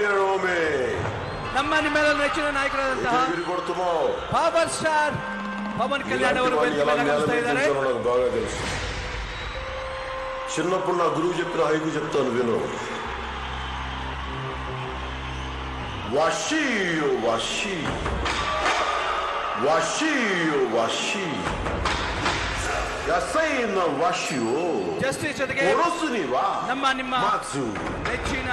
nome. ನಮ್ಮ ನಿಮ್ಮೆಲ್ಲ ನೆಚ್ಚಿನ ನಾಯಕರಾದಂತಹ ಪವರ್ ಸ್ಟಾರ್ ಪವನ್ ಕಲ್ಯಾಣ್ ಅವರು ವೇದಿಕೆ ಮೇಲೆ ಆಗಮಿಸ್ತಾ ಇದ್ದಾರೆ. చిన్నప్పుడు నా గురువు చెప్పిన హైకు చెప్తాను విను. వాషియో వాషి వాషియో వాషి ಯಸೈನ ವಾಷಿಯೋ ಜಸ್ಟಿಸ್ ಜೊತೆಗೆ ನಮ್ಮ ನೆಚ್ಚಿನ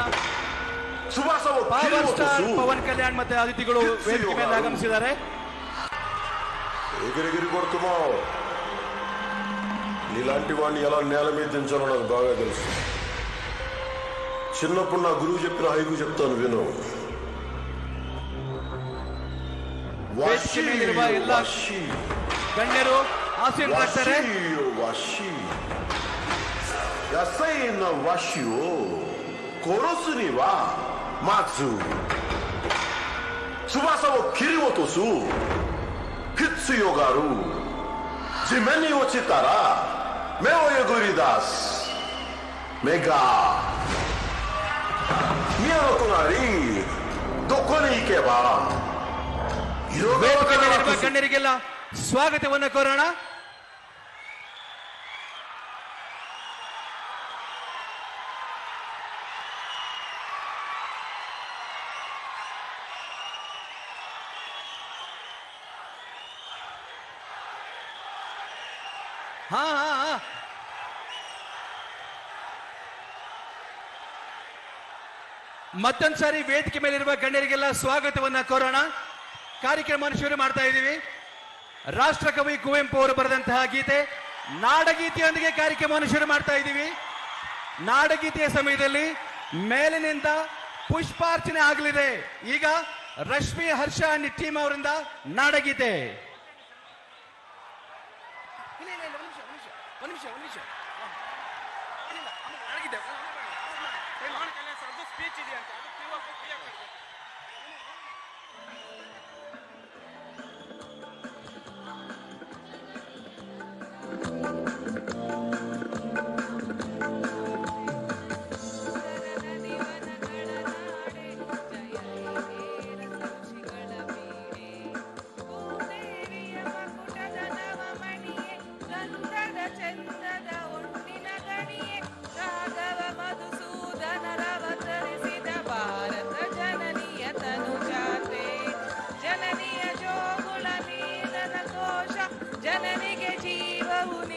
ಪವರ್ ಸ್ಟಾರ್ ಪವನ್ ಕಲ್ಯಾಣ್ ಮತ್ತೆ ಅತಿಥಿಗಳು ವೇದಿಕೆ ಮೇಲೆ ಆಗಮಿಸಿದ್ದಾರೆ. ఎగిరెగిరి కొడుతున్నావు. నీలాంటి వాడిని ఎలా నేల మీద దించాలో నాకు బాగా తెలుసు. చిన్నప్పుడు నా గురువు చెప్పిన హైకు చెప్తాను విను. ಗಣ್ಯರು ಆಶೀರ್ವದಿಸ್ತಾರೆ. ವಾಶಿ ಯಸೈನ ವಾಶಿಯೋ ಕೊರಸುನಿವಾ ಮಾತ್ಸು ಸುವಾಸವೋ ಕಿರಿವತೋಸು ಕಿತ್ಸುಯೋ ಗಾರು ಜಿಮೆನಿ ಒಚಿತಾರ ಮೇವಯಗುರಿದಾಸ್ ಮೆಗಾ ಮಿಯಾನೋಕುನಾರಿ ದೊಕ್ಕೊನೆ ಈಕೆಬಾ. ವೇದಿಕೆ ಮೇಲಿರುವ ಗಣ್ಯರಿಗೆಲ್ಲ ಸ್ವಾಗತವನ್ನು ಕೋರೋಣ. ಮತ್ತೊಂದ್ಸಾರಿ ವೇದಿಕೆ ಮೇಲಿರುವ ಗಣ್ಯರಿಗೆಲ್ಲ ಸ್ವಾಗತವನ್ನ ಕೋರೋಣ. ಕಾರ್ಯಕ್ರಮವನ್ನು ಶುರು ಮಾಡ್ತಾ ಇದ್ದೀವಿ. ರಾಷ್ಟ್ರಕವಿ ಕುವೆಂಪು ಅವರು ಬರೆದಂತಹ ಗೀತೆ ನಾಡಗೀತೆಯೊಂದಿಗೆ ಕಾರ್ಯಕ್ರಮವನ್ನು ಶುರು ಮಾಡ್ತಾ ಇದ್ದೀವಿ. ನಾಡಗೀತೆಯ ಸಮಯದಲ್ಲಿ ಮೇಲಿನಿಂದ ಪುಷ್ಪಾರ್ಚನೆ ಆಗಲಿದೆ. ಈಗ ರಶ್ಮಿ ಹರ್ಷ ಟೀಮ್ ಅವರಿಂದ ನಾಡಗೀತೆ. ಸ್ಪೀಚ್ ಇದೆಯಂತ